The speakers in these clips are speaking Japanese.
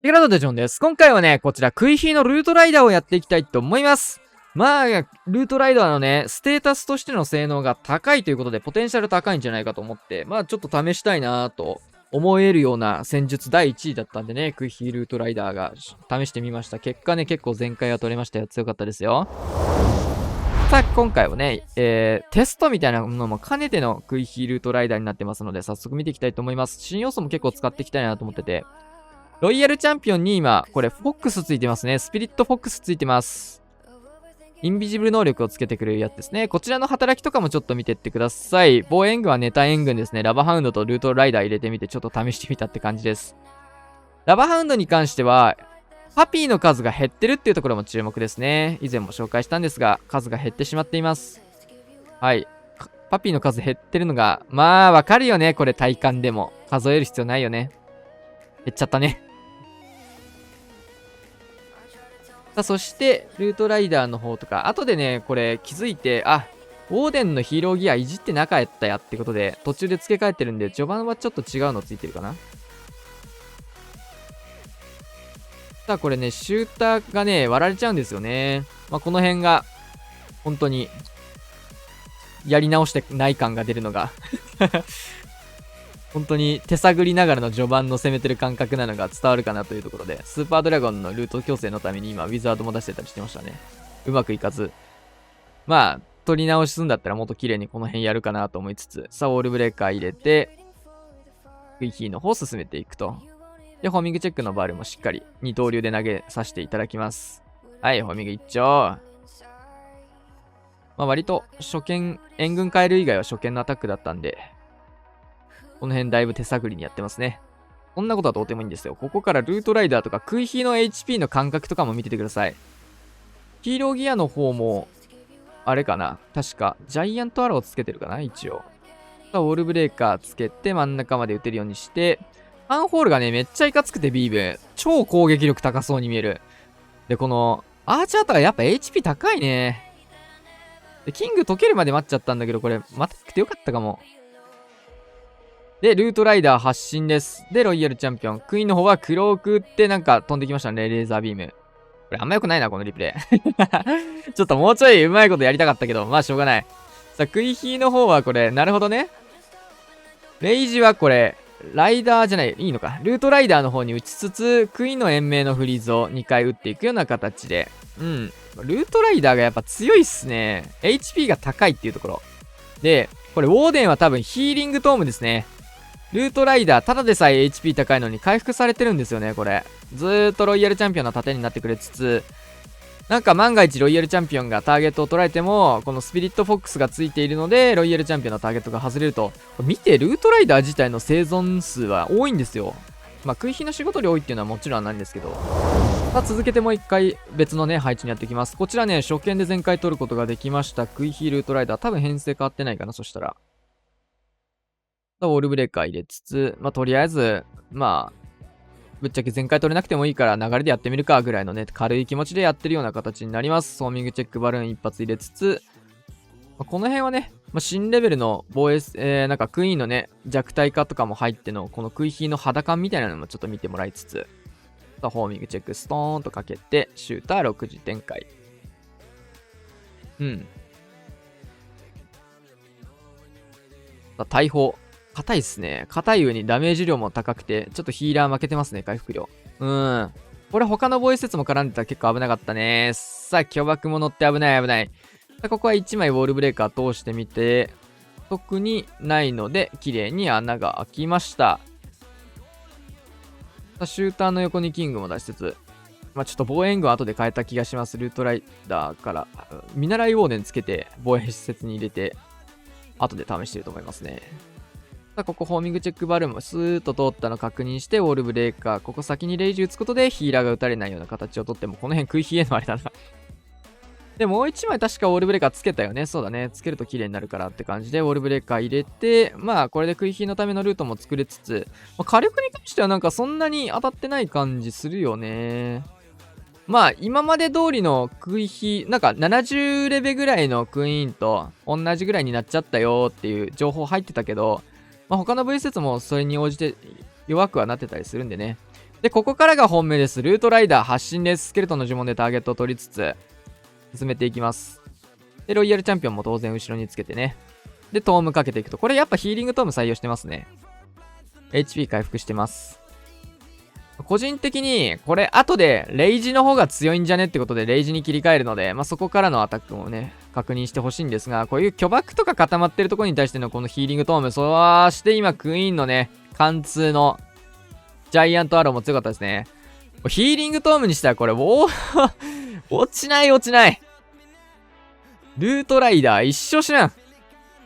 テクラドデジョンです。今回はね、こちら、クイヒーのルートライダーをやっていきたいと思います。まあ、ルートライダーのね、ステータスとしての性能が高いということで、ポテンシャル高いんじゃないかと思って、まあ、ちょっと試したいなと思えるような戦術第1位だったんでね、クイヒールートライダーが試してみました。結果ね、結構全開は取れましたよ。強かったですよ。さあ、今回はね、テストみたいなものも兼ねてのクイヒールートライダーになってますので、早速見ていきたいと思います。新要素も結構使っていきたいなと思ってて、ロイヤルチャンピオンに今、これ、フォックスついてますね。スピリットフォックスついてます。インビジブル能力をつけてくれるやつですね。こちらの働きとかもちょっと見てってください。防衛軍はネタ援軍ですね。ラバハウンドとルートライダー入れてみて、ちょっと試してみたって感じです。ラバハウンドに関しては、パピーの数が減ってるっていうところも注目ですね。以前も紹介したんですが、数が減ってしまっています。はい。パピーの数減ってるのが、まあ、わかるよね。これ体感でも。数える必要ないよね。減っちゃったね。さあ、そして、ルートライダーの方とか、後でね、これ気づいて、あ、オーデンのヒーローギアいじってなかったやってことで、途中で付け替えてるんで、序盤はちょっと違うのついてるかな。さあ、これね、シューターがね、割られちゃうんですよね。まあ、この辺が、本当に、やり直してない感が出るのが本当に手探りながらの序盤の攻めてる感覚なのが伝わるかなというところで、スーパードラゴンのルート強制のために今、ウィザードも出してたりしてましたね。うまくいかず。まあ、取り直しすんだったらもっと綺麗にこの辺やるかなと思いつつ、さあ、ウォールブレーカー入れて、クイヒーの方進めていくと。で、ホーミングチェックのバールもしっかり二刀流で投げさせていただきます。はい、ホーミング一丁。まあ、割と初見、援軍カエル以外は初見のアタックだったんで、この辺だいぶ手探りにやってますね。こんなことはどうでもいいんですよ。ここからルートライダーとかクイヒーの HP の感覚とかも見ててください。ヒーローギアの方も、あれかな。確か、ジャイアントアローつけてるかな一応。ウォールブレーカーつけて真ん中まで打てるようにして、ファンホールがね、めっちゃいかつくてビーム。超攻撃力高そうに見える。で、この、アーチャーとかやっぱ HP 高いね。で、キング解けるまで待っちゃったんだけど、これ、待たなくてよかったかも。で、ルートライダー発進です。で、ロイヤルチャンピオン。クイーンの方はクロークってなんか飛んできましたね。レーザービーム。これあんま良くないな、このリプレイ。ちょっともうちょいうまいことやりたかったけど、まあしょうがない。さあ、クイヒーの方はこれ、なるほどね。レイジはこれ、ライダーじゃない、いいのか。ルートライダーの方に打ちつつ、クイーンの延命のフリーズを2回打っていくような形で。うん。ルートライダーがやっぱ強いっすね。HP が高いっていうところ。で、これ、ウォーデンは多分ヒーリングトームですね。ルートライダー、ただでさえ HP 高いのに回復されてるんですよね、これ。ずーっとロイヤルチャンピオンの盾になってくれつつ、なんか万が一ロイヤルチャンピオンがターゲットを捉えても、このスピリットフォックスがついているので、ロイヤルチャンピオンのターゲットが外れると。見て、ルートライダー自体の生存数は多いんですよ。まあ、食い火の仕事量多いっていうのはもちろんなんですけど。さあ、続けてもう一回別のね、配置にやっていきます。こちらね、初見で全回取ることができました。食い火ルートライダー。多分編成変わってないかな、そしたら。ウォールブレーカー入れつつ、まあ、とりあえず、まあ、ぶっちゃけ全開取れなくてもいいから流れでやってみるかぐらいのね、軽い気持ちでやってるような形になります。ソーミングチェックバルーン一発入れつつ、まあ、この辺はね、まあ、新レベルの防衛、なんかクイーンのね、弱体化とかも入っての、このクイヒーの肌感みたいなのもちょっと見てもらいつつ、さあ、ホーミングチェックストーンとかけて、シューター6時展開。うん。さあ、大砲。硬いっすね。硬い上にダメージ量も高くて、ちょっとヒーラー負けてますね、回復量。これ他の防衛施設も絡んでたら結構危なかったね。さあ、巨爆も乗って危ない危ない。さあ、ここは1枚ウォールブレーカー通してみて、特にないので、綺麗に穴が開きました。さあ、シューターの横にキングも出しつつ、まあ、ちょっと防衛軍後で変えた気がします。ルートライダーから、見習いウォーデンつけて、防衛施設に入れて、後で試してると思いますね。さあ、ここホーミングチェックバルーンもスーッと通ったの確認して、ウォールブレーカー、ここ先にレイジ打つことでヒーラーが打たれないような形をとっても、この辺食い冷えのあれだなで、もう一枚確かウォールブレーカーつけたよね。そうだね。つけると綺麗になるからって感じで、ウォールブレーカー入れて、まあ、これで食い冷えのためのルートも作れつつ、まあ、火力に関してはなんかそんなに当たってない感じするよね。まあ、今まで通りのクイヒなんか70レベぐらいのクイーンと同じぐらいになっちゃったよっていう情報入ってたけど、まあ、他の V 施設もそれに応じて弱くはなってたりするんでね。で、ここからが本命です。ルートライダー発進です。スケルトンの呪文でターゲットを取りつつ、進めていきます。で、ロイヤルチャンピオンも当然後ろにつけてね。で、トームかけていくと。これやっぱヒーリングトーム採用してますね。HP 回復してます。個人的に、これ後でレイジの方が強いんじゃねってことでレイジに切り替えるので、そこからのアタックもね、確認してほしいんですが、こういう巨爆とか固まってるところに対してのこのヒーリングトーム、そして今クイーンのね、貫通のジャイアントアローも強かったですね。ヒーリングトームにしたらこれ、落ちない落ちない。ルートライダー一生知らん。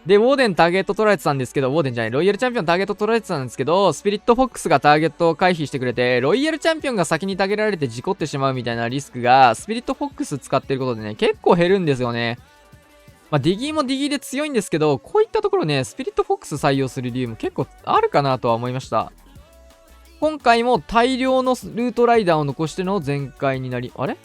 で、ウォーデンターゲット取られてたんですけど、ウォーデンじゃない、ロイヤルチャンピオンターゲット取られてたんですけど、スピリットフォックスがターゲットを回避してくれて、ロイヤルチャンピオンが先にタゲられて事故ってしまうみたいなリスクが、スピリットフォックス使ってることでね、結構減るんですよね。ディギーもディギーで強いんですけど、こういったところね、スピリットフォックス採用する理由も結構あるかなとは思いました。今回も大量のルートライダーを残しての全開になり、あれ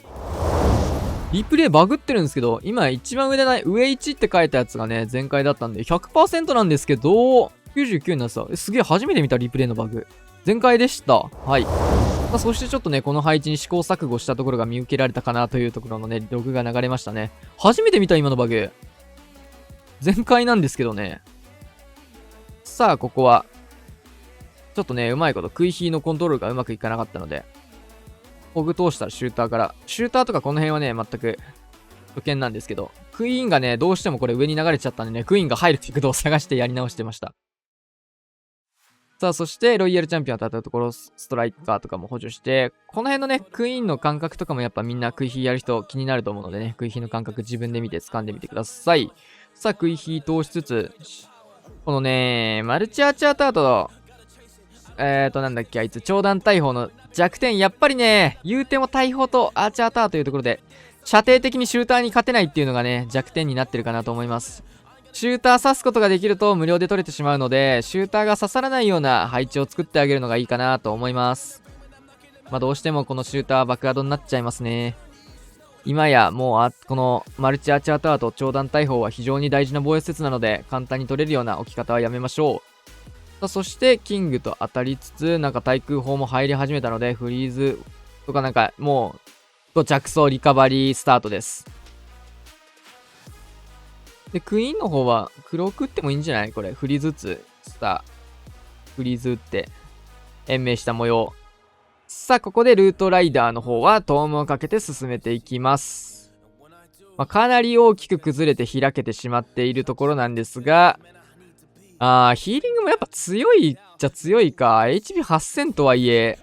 リプレイバグってるんですけど、今一番上でない、上1って書いたやつがね、全開だったんで、100% なんですけど、99になってた。すげえ、初めて見たリプレイのバグ。全開でした。はい。そしてちょっとね、この配置に試行錯誤したところが見受けられたかなというところのね、ログが流れましたね。初めて見た今のバグ。全開なんですけどね。さあ、ここは、ちょっとね、うまいこと、クイヒーのコントロールがうまくいかなかったので、ホグ通したらシューターから。シューターとかこの辺はね、全く危険なんですけど、クイーンがね、どうしてもこれ上に流れちゃったんでね、クイーンが入る角度を探してやり直してました。さあ、そして、ロイヤルチャンピオン当たったところ、ストライカーとかも補助して、この辺のね、クイーンの感覚とかもやっぱみんなクイヒーやる人気になると思うのでね、クイヒーの感覚自分で見て掴んでみてください。さあ、クイヒー通しつつ、このね、マルチアーチャータート、なんだっけ、あいつ、長弾大砲の弱点、やっぱりね、言うても大砲とアーチャーターというところで、射程的にシューターに勝てないっていうのがね、弱点になってるかなと思います。シューター刺すことができると無料で取れてしまうので、シューターが刺さらないような配置を作ってあげるのがいいかなと思います。どうしてもこのシューター爆アドになっちゃいますね。今やもうこのマルチアーチャーターと長弾大砲は非常に大事な防衛施設なので、簡単に取れるような置き方はやめましょう。そしてキングと当たりつつ、なんか対空砲も入り始めたので、フリーズとかなんかもう着想リカバリースタートです。で、クイーンの方は黒く打ってもいいんじゃないこれ。フリーズ打つ。フリーズ打って、延命した模様。さあ、ここでルートライダーの方はトームをかけて進めていきます。かなり大きく崩れて開けてしまっているところなんですが、ヒーリングもやっぱ強いっちゃ強いか。HP8000 とはいえ、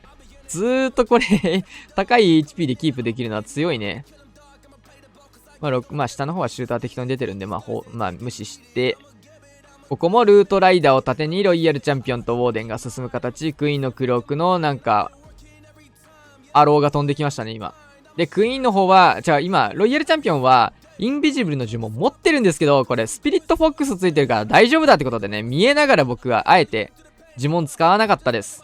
ずーっとこれ高い HP でキープできるのは強いね。下の方はシューター適当に出てるんで、無視して、ここもルートライダーを盾にロイヤルチャンピオンとウォーデンが進む形、クイーンのクロークのなんか、アローが飛んできましたね、今。で、クイーンの方は、今、ロイヤルチャンピオンは、インビジブルの呪文持ってるんですけど、これ、スピリットフォックスついてるから大丈夫だってことでね、見えながら僕はあえて呪文使わなかったです。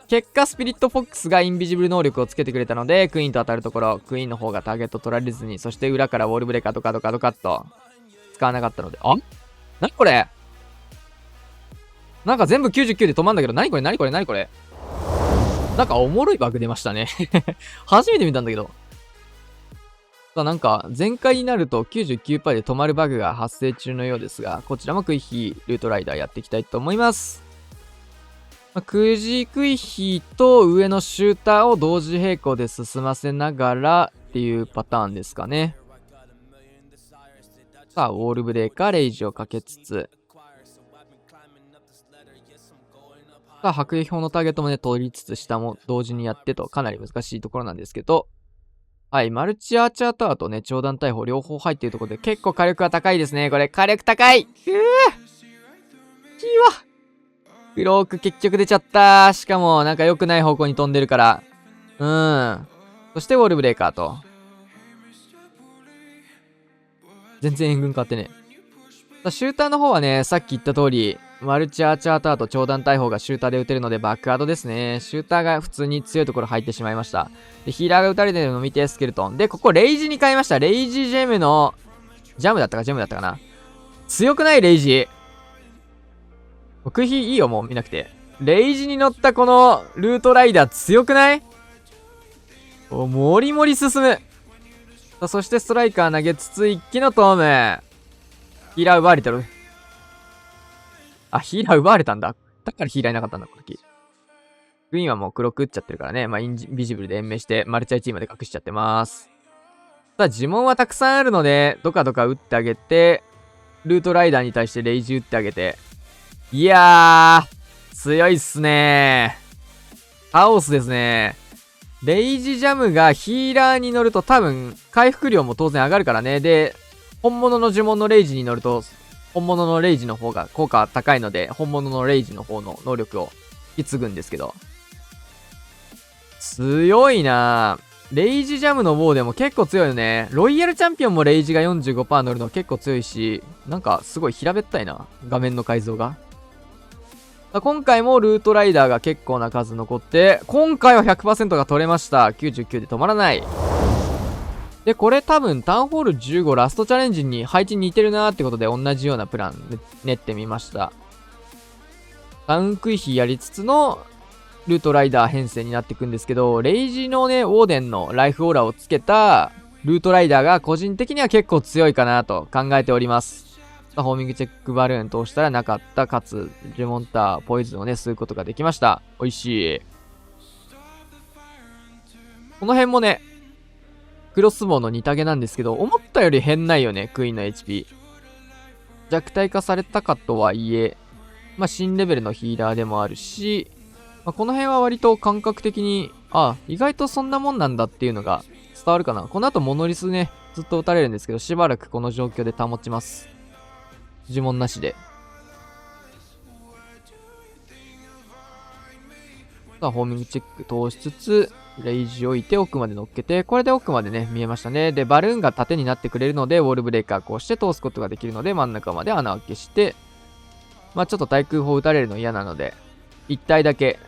結果、スピリットフォックスがインビジブル能力をつけてくれたので、クイーンと当たるところ、クイーンの方がターゲット取られずに、そして裏からウォールブレーカーとかドカドカっと使わなかったので、なにこれなんか全部99で止まんだけど、なにこれなんかおもろいバグ出ましたね。初めて見たんだけど。なんか、全開になると 99% で止まるバグが発生中のようですが、こちらもクイヒー、ルートライダーやっていきたいと思います。クジクイヒーと上のシューターを同時並行で進ませながらっていうパターンですかね。さあ、ウォールブレーカー、レイジをかけつつ、さあ、白衣表のターゲットもね、取りつつ下も同時にやってとかなり難しいところなんですけど、はい、マルチアーチャータワーとね、長弾大砲両方入っているところで結構火力が高いですね。これ、火力高いクローク結局出ちゃった。しかも、なんか良くない方向に飛んでるから。そして、ウォールブレーカーと。全然援軍変わってね。シューターの方はね、さっき言った通り、マルチアーチャーターと長弾大砲がシューターで撃てるのでバックアドですね。シューターが普通に強いところ入ってしまいました。で、ヒーラーが撃たれてるのを見てスケルトン。で、ここレイジに変えました。レイジジェムの、ジェムだったかな。強くないレイジ。クイヒーいいよ、もう見なくて。レイジに乗ったこのルートライダー強くない？もりもり進む。そしてストライカー投げつつ一気のトーム。ヒーラー奪われてる。あ、ヒーラー奪われたんだ。だからヒーラーいなかったんだ、この時。グリーンはもう黒く打っちゃってるからね。まあ、インビジブルで延命して、マルチャイチームで隠しちゃってます。さあ、呪文はたくさんあるので、どかどか打ってあげて、ルートライダーに対してレイジ打ってあげて。いやー、強いっすねー。カオスですね。レイジジャムがヒーラーに乗ると多分、回復量も当然上がるからね。で、本物の呪文のレイジに乗ると、本物のレイジの方が効果高いので、本物のレイジの方の能力を引き継ぐんですけど。強いなぁ。レイジジャムの棒でも結構強いよね。ロイヤルチャンピオンもレイジが 45% 乗るの結構強いし、なんかすごい平べったいな。画面の改造が。今回もルートライダーが結構な数残って、今回は 100% が取れました。99で止まらない。で、これ多分タウンホール15ラストチャレンジに配置似てるなーってことで同じようなプラン練ってみました。タウンクイヒやりつつのルートライダー編成になっていくんですけど、レイジのね、ウォーデンのライフオーラをつけたルートライダーが個人的には結構強いかなと考えております。ホーミングチェックバルーン通したらなかった、かつ、レモンター、ポイズンをね、吸うことができました。美味しい。この辺もね、クロスボウの似たげなんですけど、思ったより変ないよね、クイーンの HP。弱体化されたかとはいえ、まあ、新レベルのヒーラーでもあるし、まあ、この辺は割と感覚的に、意外とそんなもんなんだっていうのが伝わるかな。この後モノリスね、ずっと打たれるんですけど、しばらくこの状況で保ちます。呪文なしで。さあ、ホーミングチェック通しつつ、レイジ置いて奥まで乗っけて、これで奥までね、見えましたね。で、バルーンが縦になってくれるので、ウォールブレーカーこうして通すことができるので、真ん中まで穴開けして、まあちょっと対空砲撃たれるの嫌なので、1体だけ、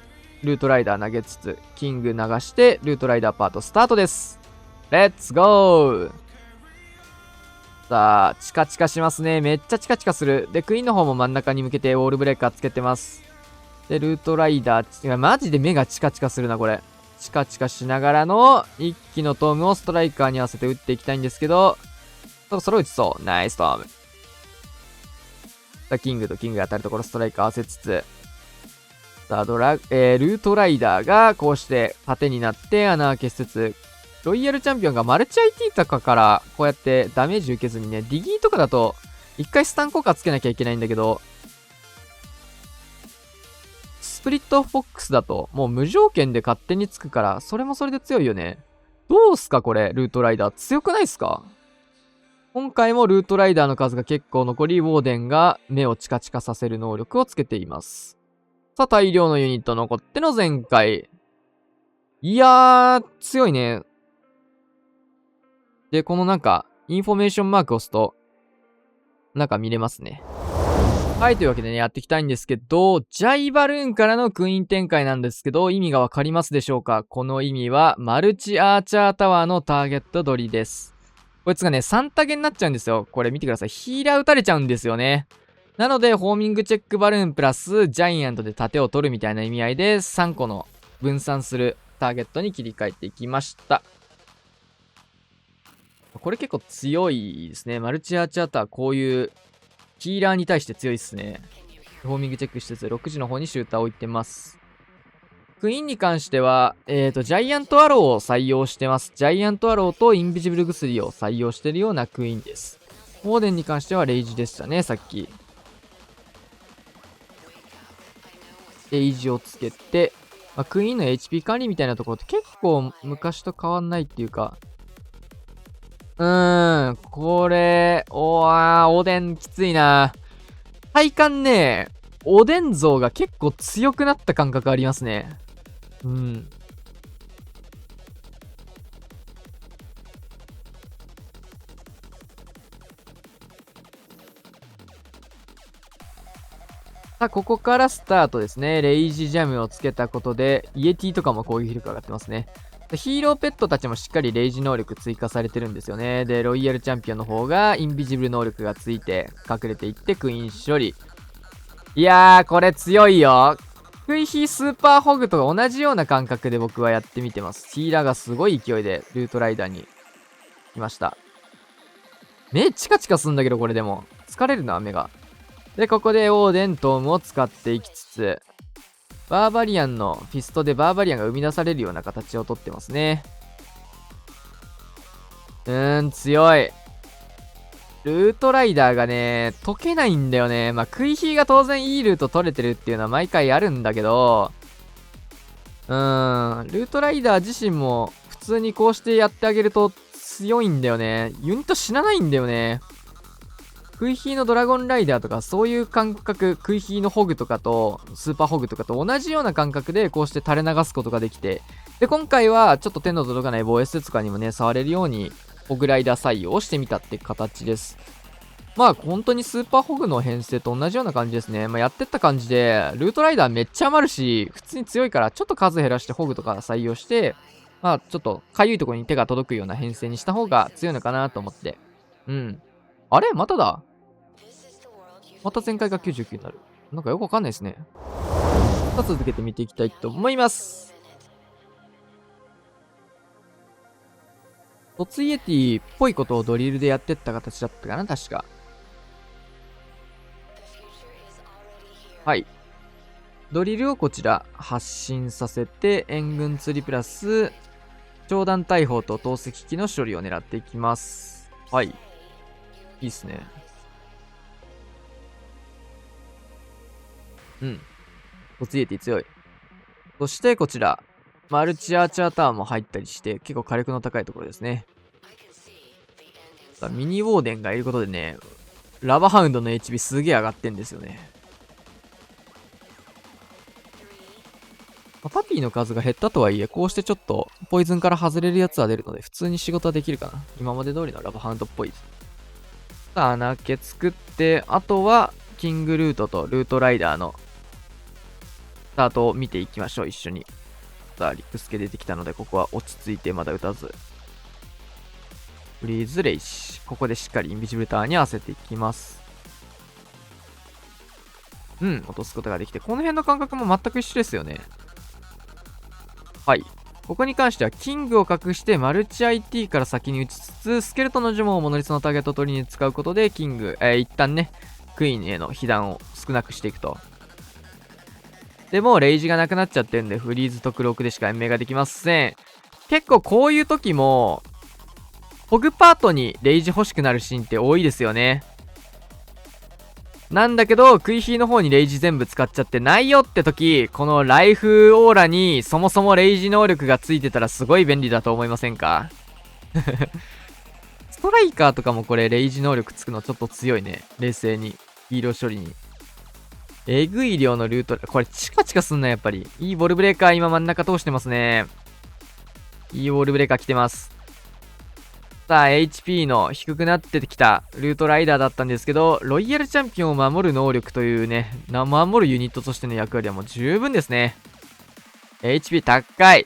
ルートライダー投げつつ、キング流して、ルートライダーパートスタートです。レッツゴー！さあ、チカチカしますね。めっちゃチカチカする。で、クイーンの方も真ん中に向けてウォールブレーカーつけてます。で、ルートライダー、マジで目がチカチカするな、これ。チカチカしながらの一気のトームをストライカーに合わせて打っていきたいんですけど、そろそろ打ちそう。ナイストーム。さあ、キングとキングが当たるところストライカー合わせつつ、さあ、ルートライダーがこうして縦になって穴開けしつつ、ロイヤルチャンピオンがマルチ IT とかからこうやってダメージ受けずにね、ディギーとかだと一回スタン効果つけなきゃいけないんだけど、スプリットフォックスだともう無条件で勝手につくから、それもそれで強いよね。どうすかこれ、ルートライダー。強くないっすか？今回もルートライダーの数が結構残り、ウォーデンが目をチカチカさせる能力をつけています。さあ、大量のユニット残っての前回。いやー、強いね。で、このなんか、インフォメーションマークを押すと、なんか見れますね。はい、というわけでね、やっていきたいんですけど、ジャイバルーンからのクイーン展開なんですけど、意味がわかりますでしょうか？この意味は、マルチアーチャータワーのターゲット取りです。こいつがね、3タゲになっちゃうんですよ。これ見てください。ヒーラー撃たれちゃうんですよね。なので、ホーミングチェックバルーンプラス、ジャイアントで盾を取るみたいな意味合いで、3個の分散するターゲットに切り替えていきました。これ結構強いですね。マルチアーチャーター、こういうヒーラーに対して強いですね。ホーミングチェックしつつ、6時の方にシューターを置いてます。クイーンに関しては、ジャイアントアローを採用してます。ジャイアントアローとインビジブル薬を採用しているようなクイーンです。ウォーデンに関してはレイジでしたね、さっき。レイジをつけて、クイーンの HP 管理みたいなところって結構昔と変わんないっていうか、これ、おでんきついな。体感ね、おでん像が結構強くなった感覚ありますね。さあ、ここからスタートですね。レイジジャムをつけたことで、イエティとかも攻撃力上がってますね。ヒーローペットたちもしっかりレイジ能力追加されてるんですよね。で、ロイヤルチャンピオンの方がインビジブル能力がついて隠れていってクイーン処理。いやー、これ強いよ。クイヒスーパーホグと同じような感覚で僕はやってみてます。ヒーラーがすごい勢いでルートライダーに来ました。目チカチカすんだけどこれでも。疲れるな、目が。で、ここでオーデン、トームを使っていきつつ、バーバリアンのフィストでバーバリアンが生み出されるような形をとってますね。強い。ルートライダーがね、解けないんだよね。まあ、クイヒーが当然いいルート取れてるっていうのは毎回あるんだけど、ルートライダー自身も普通にこうしてやってあげると強いんだよね。ユニット死なないんだよね。クイヒーのドラゴンライダーとかそういう感覚、クイヒーのホグとかとスーパーホグとかと同じような感覚でこうして垂れ流すことができて、で、今回はちょっと手の届かない防衛施設とかにもね、触れるようにホグライダー採用をしてみたって形です。まあ本当にスーパーホグの編成と同じような感じですね。まあやってった感じで、ルートライダーめっちゃ余るし、普通に強いからちょっと数減らしてホグとか採用して、まあちょっとかゆいところに手が届くような編成にした方が強いのかなと思って。あれまただ。また前回が99になる。なんかよくわかんないですね。さあ続けて見ていきたいと思います。突イエティっぽいことをドリルでやってった形だったかな、確か。はい。ドリルをこちら発進させて、援軍釣りプラス、長弾大砲と投石機の処理を狙っていきます。はい。いいっすね。突イエティ強い。そしてこちら、マルチアーチャーターンも入ったりして、結構火力の高いところですね。ミニウォーデンがいることでね、ラバハウンドの HP すげえ上がってんですよね。パピーの数が減ったとはいえ、こうしてちょっとポイズンから外れるやつは出るので、普通に仕事はできるかな。今まで通りのラバハウンドっぽいです。さあ、穴開け作って、あとは、キングルートとルートライダーのスタートを見ていきましょう、一緒に。さあ、リックスケ出てきたので、ここは落ち着いてまだ打たず。フリーズレイシ。ここでしっかりインビジブルターンに合わせていきます。落とすことができて、この辺の感覚も全く一緒ですよね。はい。ここに関しては、キングを隠してマルチ IT から先に打ちつつ、スケルトンの呪文をモノリスのターゲット取りに使うことで、キング、一旦ね、クイーンへの被弾を少なくしていくと。でも、レイジがなくなっちゃってるんで、フリーズとクロークでしか延命ができません。結構こういう時も、ホグパートにレイジ欲しくなるシーンって多いですよね。なんだけど、クイヒーの方にレイジ全部使っちゃってないよって時、このライフオーラにそもそもレイジ能力がついてたらすごい便利だと思いませんか？ストライカーとかもこれレイジ能力つくのちょっと強いね。冷静に。ヒーロー処理に。えぐい量のルート、これチカチカすんなやっぱり。いいボールブレーカー今真ん中通してますね。いいボールブレーカー来てます。さあ、HP の低くなってきたルートライダーだったんですけど、ロイヤルチャンピオンを守る能力というね、守るユニットとしての役割はもう十分ですね。HP 高い。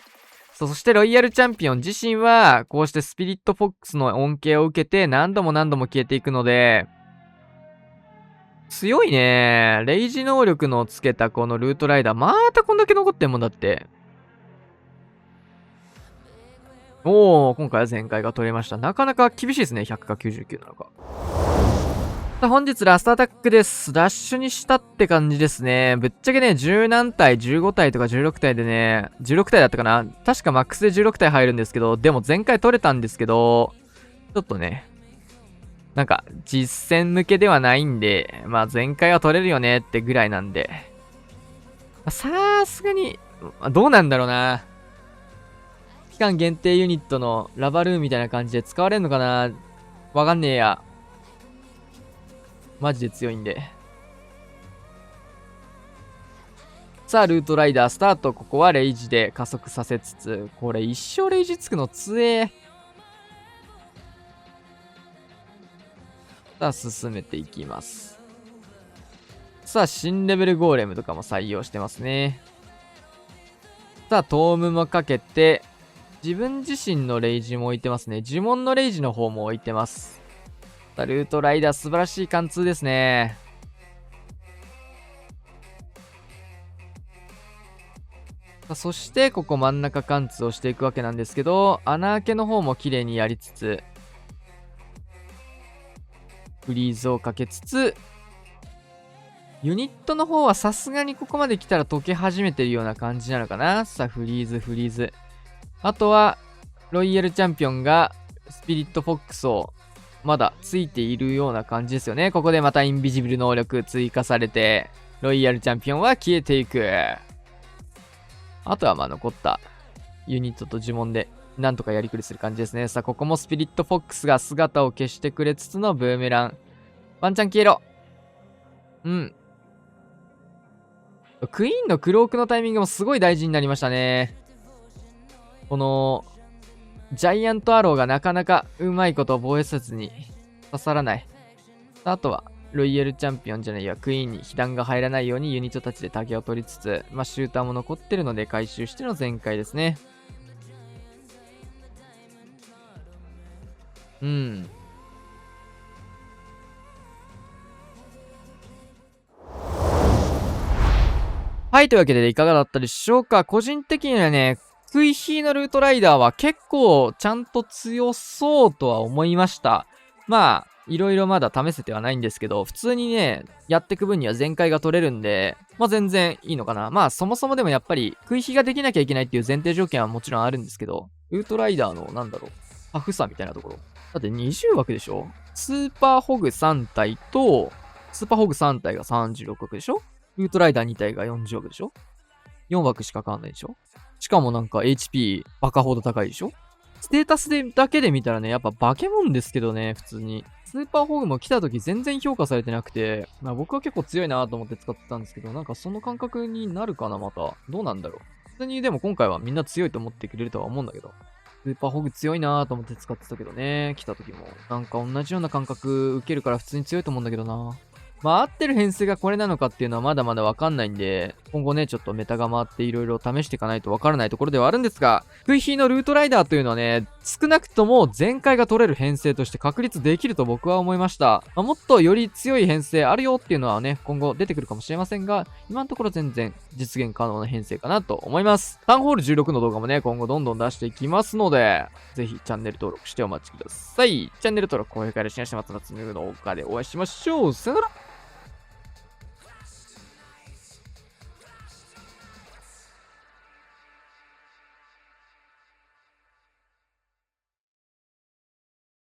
そしてロイヤルチャンピオン自身は、こうしてスピリットフォックスの恩恵を受けて何度も何度も消えていくので、強いね。レイジ能力のつけたこのルートライダー、またこんだけ残ってんもんだって。おー、今回は前回が取れました。なかなか厳しいですね。100か99なのか。さあ、本日ラストアタックです。ダッシュにしたって感じですね。ぶっちゃけね、10何体、15体とか16体でね、16体だったかな。確かマックスで16体入るんですけど、でも前回取れたんですけど、ちょっとね、なんか、実戦向けではないんで、まあ前回は取れるよねってぐらいなんで、さすがに、どうなんだろうな。期間限定ユニットのラバルーンみたいな感じで使われるのかな。わかんねえや。マジで強いんで。さあ、ルートライダースタート。ここはレイジで加速させつつ、これ一生レイジつくの強え。さあ、進めていきます。さあ、新レベルゴーレムとかも採用してますね。さあ、トームもかけて、自分自身のレイジも置いてますね。呪文のレイジの方も置いてます。さあ、ルートライダー素晴らしい貫通ですね。そして、ここ真ん中貫通をしていくわけなんですけど、穴開けの方も綺麗にやりつつ、フリーズをかけつつ、ユニットの方はさすがにここまで来たら溶け始めてるような感じなのかな。さあ、フリーズ。あとは、ロイヤルチャンピオンがスピリットフォックスをまだついているような感じですよね。ここでまたインビジブル能力追加されて、ロイヤルチャンピオンは消えていく。あとはまあ残ったユニットと呪文でなんとかやりくりする感じですね。さあ、ここもスピリットフォックスが姿を消してくれつつのブーメラン。ワンチャン消えろ。うん。クイーンのクロークのタイミングもすごい大事になりましたね。この、ジャイアントアローがなかなかうまいこと防衛せずに刺さらない。あとは、ロイヤルチャンピオンじゃないや、クイーンに被弾が入らないようにユニットたちで竹を取りつつ、まあ、シューターも残ってるので回収しての全開ですね。うん。はい、というわけでいかがだったでしょうか。個人的にはね、クイヒーのルートライダーは結構ちゃんと強そうとは思いました。まあ、いろいろまだ試せてはないんですけど、普通にね、やっていく分には全開が取れるんで、まあ全然いいのかな。まあそもそもでもやっぱり、クイヒーができなきゃいけないっていう前提条件はもちろんあるんですけど、ルートライダーの、なんだろう、タフさみたいなところ。だって20枠でしょ？スーパーホグ3体と、スーパーホグ3体が36枠でしょ？ルートライダー2体が40枠でしょ？ 4 枠しか変わんないでしょ？しかもなんか HP バカほど高いでしょ？ステータスでだけで見たらね、やっぱ化け物ですけどね、普通に。スーパーホグも来た時全然評価されてなくて、まあ僕は結構強いなと思って使ってたんですけど、なんかその感覚になるかな、また。どうなんだろう。普通にでも今回はみんな強いと思ってくれるとは思うんだけど。スーパーホグ強いなと思って使ってたけどね、来た時も。なんか同じような感覚受けるから普通に強いと思うんだけどな。まあ合ってる編成がこれなのかっていうのはまだまだわかんないんで、今後ね、ちょっとメタが回っていろいろ試していかないとわからないところではあるんですが、クイヒーのルートライダーというのはね、少なくとも全開が取れる編成として確立できると僕は思いました。まあ、もっとより強い編成あるよっていうのはね、今後出てくるかもしれませんが、今のところ全然実現可能な編成かなと思います。タウンホール16の動画もね、今後どんどん出していきますので、ぜひチャンネル登録してお待ちください。チャンネル登録、高評価でシェアしてますので、次の動画でお会いしましょう。さよなら。